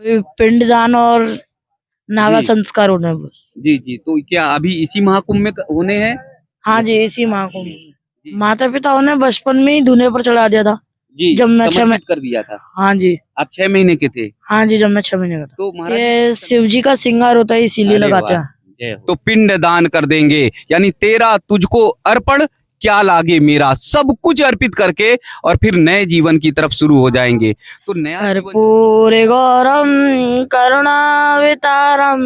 अभी पिंडदान और नागा जी संस्कार होने हैं बस। जी जी। तो क्या अभी इसी महाकुंभ में होने हैं? हाँ जी, इसी महाकुंभ जी में। जी माता पिताओं ने बचपन में ही धुने पर चढ़ा दिया था। जी, जब मैं समर्पित कर दिया था। हाँ जी। आप 6 महीने के थे हाँ जी, जब मैं 6 महीने का था। तो महाराज जी ये शिव जी का श्रृंगार होता है, इसीलिए अरे लगाते वाह, हैं। जय हो। तो पिंड दान कर देंगे, यानी तेरा तुझको अर्पण, क्या लागे मेरा, सब कुछ अर्पित करके और फिर नए जीवन की तरफ शुरू हो जाएंगे। तो नया जीवन कर्पूरे गौरम करुणावतारम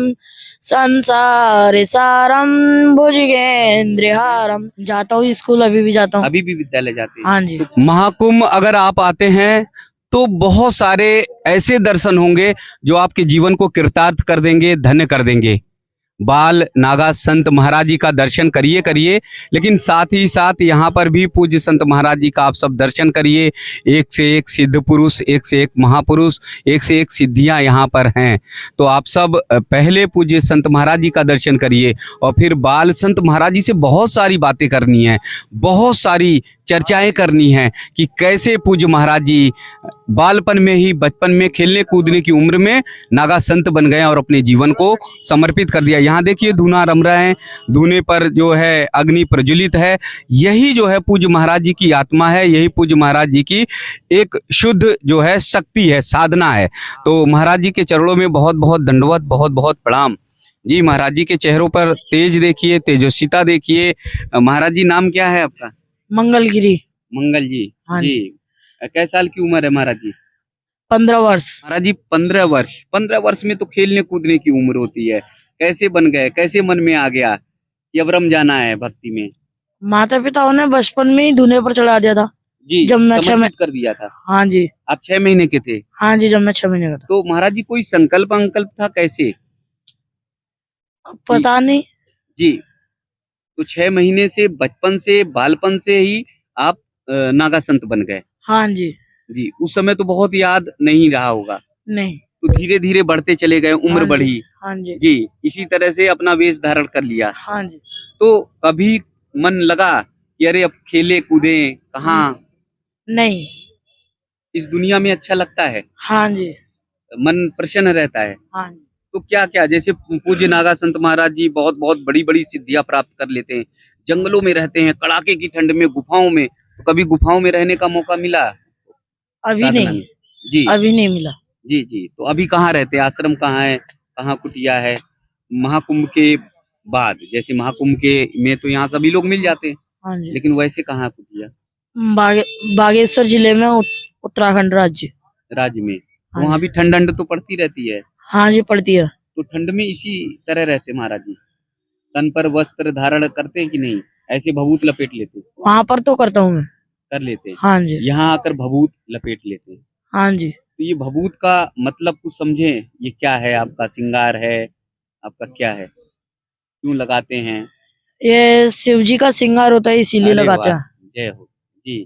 संसार सारम भुजगेंद्रहारम। जाता हूँ स्कूल, अभी भी जाता हूँ। अभी भी विद्यालय जाते हैं? हाँ जी। तो महाकुंभ अगर आप आते हैं तो बहुत सारे ऐसे दर्शन होंगे जो आपके जीवन को कृतार्थ कर देंगे, धन्य कर देंगे। बाल नागा संत महाराज जी का दर्शन करिए करिए, लेकिन साथ ही साथ यहाँ पर भी पूज्य संत महाराज जी का आप सब दर्शन करिए। एक से एक सिद्ध पुरुष, एक से एक महापुरुष, एक से एक सिद्धियाँ यहाँ पर हैं। तो आप सब पहले पूज्य संत महाराज जी का दर्शन करिए और फिर बाल संत महाराज जी से बहुत सारी बातें करनी है, बहुत सारी चर्चाएं करनी है कि कैसे पूज्य महाराज जी बालपन में ही, बचपन में, खेलने कूदने की उम्र में नागा संत बन गए और अपने जीवन को समर्पित कर दिया। यहाँ देखिए धूना रम रहे हैं, धूने पर जो है अग्नि प्रज्वलित है। यही जो है पूज्य महाराज जी की आत्मा है, यही पूज्य महाराज जी की एक शुद्ध जो है शक्ति है, साधना है। तो महाराज जी के चरणों में बहुत बहुत दंडवत, बहुत बहुत प्रणाम जी। महाराज जी के चेहरों पर तेज देखिए, तेजस्विता देखिए। महाराज जी नाम क्या है आपका? मंगलगिरी। मंगल जी। हाँ जी जी। कैसे साल की उम्र है महाराज जी? 15 वर्ष। महाराज जी 15 वर्ष, 15 वर्ष में तो खेलने कूदने की उम्र होती है। कैसे बन गए, कैसे मन में आ गया कि अब रम जाना है भक्ति में? माता पिताओं ने बचपन में ही धुने पर चढ़ा दिया था। जी, जब मैं समर्पित कर दिया था। हाँ जी। आप 6 महीने के थे? हाँ जी, जब मैं 6 महीने का था। तो महाराज जी कोई संकल्प अंकल्प था कैसे? पता नहीं। जी, तो 6 महीने से, बचपन से, बालपन से ही आप नागा संत बन गए? हाँ जी। जी, उस समय तो बहुत याद नहीं रहा होगा, नहीं। तो धीरे धीरे बढ़ते चले गए, उम्र हाँ जी। बढ़ी। हाँ जी। जी, इसी तरह से अपना वेश धारण कर लिया। हाँ जी। तो कभी मन लगा कि अरे अब खेले कूदे कहाँ, नहीं। इस दुनिया में अच्छा लगता है, हाँ जी। मन प्रसन्न रहता है? हाँ जी। तो क्या क्या, जैसे पूज्य नागा संत महाराज जी बहुत बहुत बड़ी बड़ी सिद्धियां प्राप्त कर लेते हैं, जंगलों में रहते हैं, कड़ाके की ठंड में, गुफाओं में, तो कभी गुफाओं में रहने का मौका मिला अभी साधना नहीं। में? जी अभी नहीं मिला। जी जी। तो अभी कहाँ रहते हैं, आश्रम कहाँ है, कहाँ कुटिया है? महाकुंभ के बाद, जैसे महाकुंभ के में तो यहाँ सभी लोग मिल जाते हैं, हाँ जी। लेकिन वैसे कहाँ कुटिया? बागेश्वर जिले में, उत्तराखंड राज्य। राज्य में? तो हाँ वहाँ जी। भी ठंड ठंड तो पड़ती रहती है? हाँ जी, पड़ती है। तो ठंड में इसी तरह रहते महाराज जी, तन पर वस्त्र धारण करते हैं कि नहीं, ऐसे भभूत लपेट लेते? वहां पर तो करता हूँ मैं। कर लेते हैं। हाँ जी। यहाँ आकर भभूत लपेट लेते हैं। हाँ जी। तो ये भभूत का मतलब कुछ समझे, ये क्या है? आपका श्रृंगार है, आपका क्या है, क्यों लगाते हैं? ये शिव जी का श्रृंगार होता है, इसीलिए अरे लगाते वाह, हैं। जय हो जी।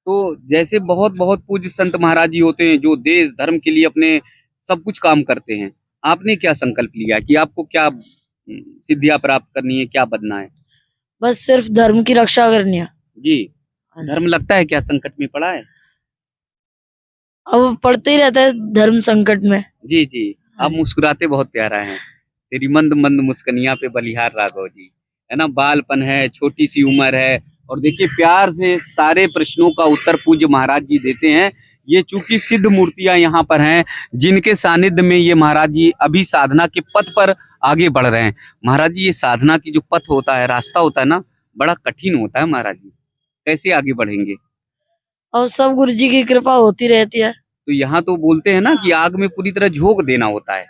तो जैसे बहुत बहुत पूज्य संत महाराज जी होते हैं जो देश धर्म के लिए अपने सब कुछ काम करते हैं, आपने क्या संकल्प लिया कि आपको क्या सिद्धियां प्राप्त करनी है, क्या बनना है? बस सिर्फ धर्म की रक्षा करनी है। जी। हाँ जी। धर्म लगता है क्या संकट में पड़ा है? अब पढ़ते ही रहता है धर्म संकट में। जी जी। आप मुस्कुराते बहुत प्यारा हैं, तेरी मंद मंद मुस्कनिया पे बलिहार राघव जी, है ना। बालपन है, छोटी सी उम्र है, और देखिए प्यार से सारे प्रश्नों का उत्तर पूज्य महाराज जी देते हैं। ये चूंकि सिद्ध मूर्तियां यहाँ पर हैं, जिनके सानिध्य में ये महाराज जी अभी साधना के पथ पर आगे बढ़ रहे हैं। महाराज जी ये साधना की जो पथ होता है, रास्ता होता है ना, बड़ा कठिन होता है महाराज जी, कैसे आगे बढ़ेंगे? और सब गुरु जी की कृपा होती रहती है। तो यहाँ तो बोलते हैं ना कि आग में पूरी तरह झोंक देना होता है,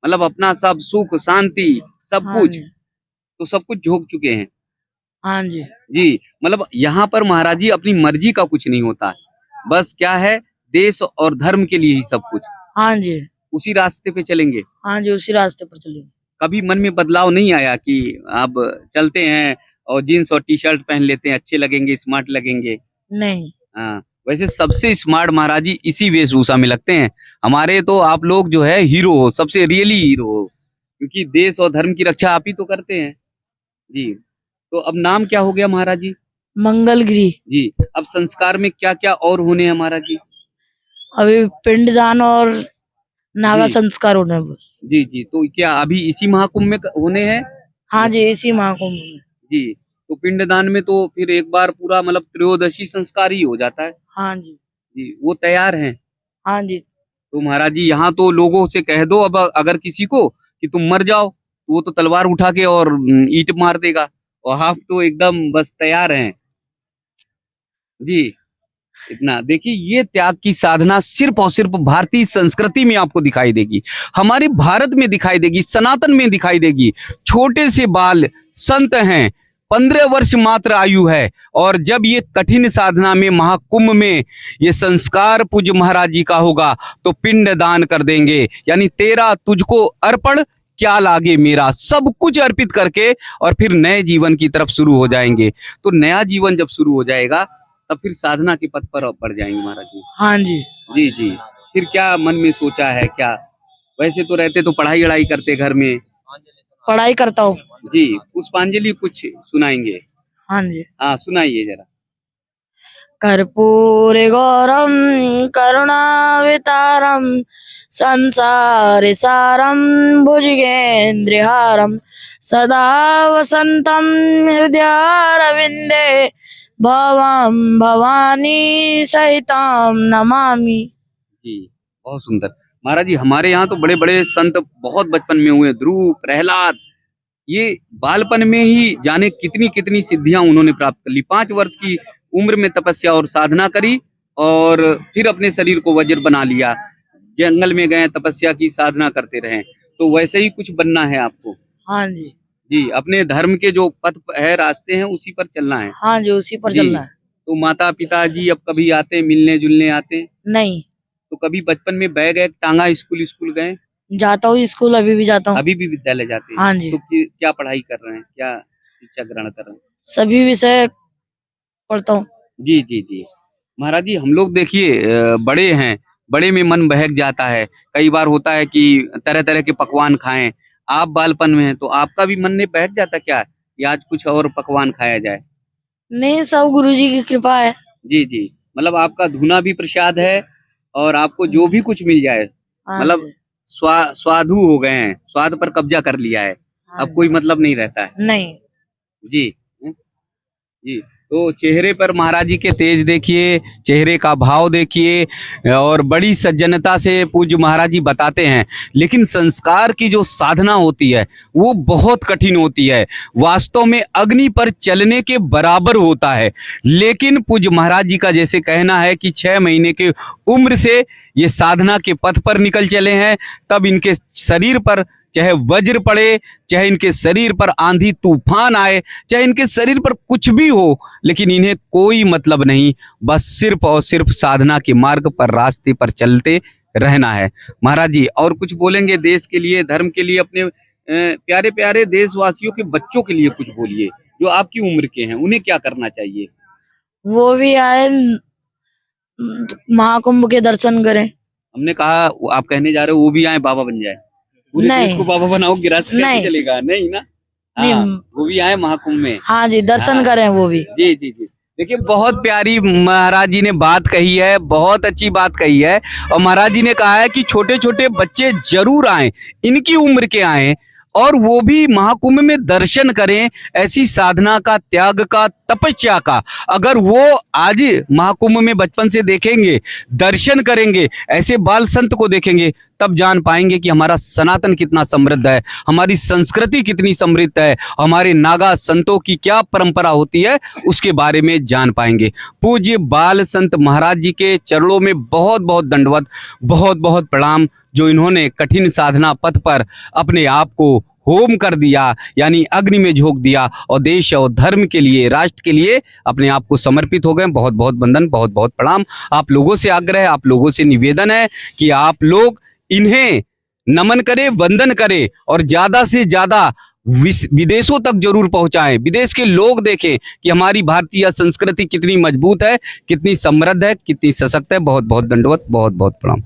मतलब अपना सब सुख शांति सब हाँ कुछ, जी। तो सब कुछ झोंक चुके हैं। हाँ जी। जी, मतलब यहाँ पर महाराज जी अपनी मर्जी का कुछ नहीं होता, बस क्या है, देश और धर्म के लिए ही सब कुछ। हाँ जी। उसी रास्ते पे चलेंगे। हाँ जी, उसी रास्ते पर चलेंगे। कभी मन में बदलाव नहीं आया कि अब चलते हैं और जीन्स और टी शर्ट पहन लेते हैं, अच्छे लगेंगे, स्मार्ट लगेंगे? नहीं। हाँ, वैसे सबसे स्मार्ट महाराज जी इसी वेशभूषा में लगते हैं। हमारे तो आप लोग जो है हीरो हो, सबसे रियली हीरो हो, क्योंकि देश और धर्म की रक्षा आप ही तो करते हैं। जी, तो अब नाम क्या हो गया महाराज जी? मंगलगिरी। जी, अब संस्कार में क्या क्या और होने हैं महाराज जी? अभी पिंडदान और नागा जी। संस्कार होने बस। जी जी, तो क्या अभी इसी महाकुंभ में होने हैं? हाँ जी, इसी महाकुंभ में। जी, तो पिंडदान में तो फिर एक बार पूरा मतलब त्रयोदशी संस्कार ही हो जाता है। हाँ जी। जी, वो तैयार हैं। हाँ जी। तो महाराज जी यहाँ तो लोगों से कह दो, अब अगर किसी को कि तुम मर जाओ तो वो तो तलवार उठा के और ईंट मार देगा, और आप तो एकदम बस तैयार हैं। जी, इतना देखिए, ये त्याग की साधना सिर्फ और सिर्फ भारतीय संस्कृति में आपको दिखाई देगी, हमारे भारत में दिखाई देगी, सनातन में दिखाई देगी। छोटे से बाल संत हैं, 15 वर्ष मात्र आयु है, और जब ये कठिन साधना में महाकुंभ में ये संस्कार पूज्य महाराज जी का होगा तो पिंड दान कर देंगे, यानी तेरा तुझको अर्पण क्या लागे मेरा, सब कुछ अर्पित करके और फिर नए जीवन की तरफ शुरू हो जाएंगे। तो नया जीवन जब शुरू हो जाएगा तब फिर साधना के पथ पर बढ़ जाएंगे महाराज जी। हाँ जी। जी जी, फिर क्या मन में सोचा है क्या? वैसे तो रहते तो पढ़ाई वढ़ाई करते घर में। पढ़ाई करता हूँ। जी, पुष्पांजलि कुछ सुनाएंगे? हाँ जी। हाँ, सुनाइए जरा। कर्पूरे गौरम करुणावतारम संसारे सारम भुजगेन्द्रहारम सदा वसंतम हृदयारविंदे भवम भवानी सहितम नमामि। जी, बहुत सुंदर महाराज जी। हमारे यहाँ तो बड़े बड़े संत बहुत बचपन में हुए, ध्रुव, प्रहलाद, ये बालपन में ही जाने कितनी कितनी सिद्धियां उन्होंने प्राप्त कर ली। 5 वर्ष की उम्र में तपस्या और साधना करी और फिर अपने शरीर को वज्र बना लिया, जंगल में गए, तपस्या की, साधना करते रहे। तो वैसे ही कुछ बनना है आपको। हाँ जी। जी, अपने धर्म के जो पथ है, रास्ते हैं, उसी पर चलना है। हाँ जी, उसी पर जी। चलना है। तो माता पिता जी अब कभी आते मिलने जुलने आते? नहीं, तो कभी बचपन में बैग एक टांगा, स्कूल स्कूल गए? जाता हूँ स्कूल, अभी भी जाता हूँ। अभी भी विद्यालय जाते हैं? हाँ जी। तो क्या पढ़ाई कर रहे हैं, क्या शिक्षा ग्रहण कर रहे हैं? सभी विषय पढ़ता हूँ। जी जी जी, महाराज जी हम लोग देखिए बड़े हैं, बड़े में मन बहक जाता है। कई बार होता है कि तरह तरह के पकवान खाएं। आप बालपन में हैं तो आपका भी मन नहीं बहक जाता क्या कि आज कुछ और पकवान खाया जाए? नहीं, सब गुरुजी की कृपा है। जी जी, मतलब आपका धुना भी प्रसाद है और आपको जो भी कुछ मिल जाए, हाँ मतलब जी। स्वादु हो गए हैं, स्वाद पर कब्जा कर लिया है, हाँ अब जी। कोई मतलब नहीं रहता है। नहीं। जी जी, तो चेहरे पर महाराज जी के तेज देखिए, चेहरे का भाव देखिए, और बड़ी सज्जनता से पूज्य महाराज जी बताते हैं। लेकिन संस्कार की जो साधना होती है वो बहुत कठिन होती है, वास्तव में अग्नि पर चलने के बराबर होता है। लेकिन पूज्य महाराज जी का जैसे कहना है कि 6 महीने के उम्र से ये साधना के पथ पर निकल चले हैं, तब इनके शरीर पर चाहे वज्र पड़े, चाहे इनके शरीर पर आंधी तूफान आए, चाहे इनके शरीर पर कुछ भी हो, लेकिन इन्हें कोई मतलब नहीं, बस सिर्फ और सिर्फ साधना के मार्ग पर, रास्ते पर चलते रहना है। महाराज जी और कुछ बोलेंगे देश के लिए, धर्म के लिए, अपने प्यारे प्यारे देशवासियों के बच्चों के लिए कुछ बोलिए जो आपकी उम्र के हैं, उन्हें क्या करना चाहिए? वो भी आए, महाकुंभ के दर्शन करें। हमने कहा आप कहने जा रहे हो वो भी आए बाबा बन जाए, पूरे देश नहीं। को बाबा बनाओ, गिरास कैसे नहीं। चलेगा? नहीं ना। नहीं। हाँ, वो भी आए महाकुंभ में। हाँ जी, दर्शन हाँ। करें वो भी। जी जी जी, देखिए बहुत प्यारी महाराज जी ने बात कही है, बहुत अच्छी बात कही है। और महाराज जी ने कहा है कि छोटे छोटे बच्चे जरूर आए, इनकी उम्र के आए, और वो भी महाकुंभ में दर्शन करें, ऐसी साधना का, त्याग का, तपस्या का। अगर वो आज महाकुंभ में बचपन से देखेंगे, दर्शन करेंगे, ऐसे बाल संत को देखेंगे, तब जान पाएंगे कि हमारा सनातन कितना समृद्ध है, हमारी संस्कृति कितनी समृद्ध है, हमारे नागा संतों की क्या परंपरा होती है, उसके बारे में जान पाएंगे। पूज्य बाल संत महाराज जी के चरणों में बहुत बहुत दंडवत, बहुत बहुत प्रणाम, जो इन्होंने कठिन साधना पथ पर अपने आप को होम कर दिया, यानी अग्नि में झोंक दिया, और देश और धर्म के लिए, राष्ट्र के लिए अपने आप को समर्पित हो गए। बहुत बहुत वंदन, बहुत बहुत प्रणाम। आप लोगों से आग्रह, आप लोगों से निवेदन है कि आप लोग इन्हें नमन करें, वंदन करें, और ज्यादा से ज्यादा विदेशों तक जरूर पहुंचाएं। विदेश के लोग देखें कि हमारी भारतीय संस्कृति कितनी मजबूत है, कितनी समृद्ध है, कितनी सशक्त है। बहुत बहुत दंडवत, बहुत बहुत प्रणाम।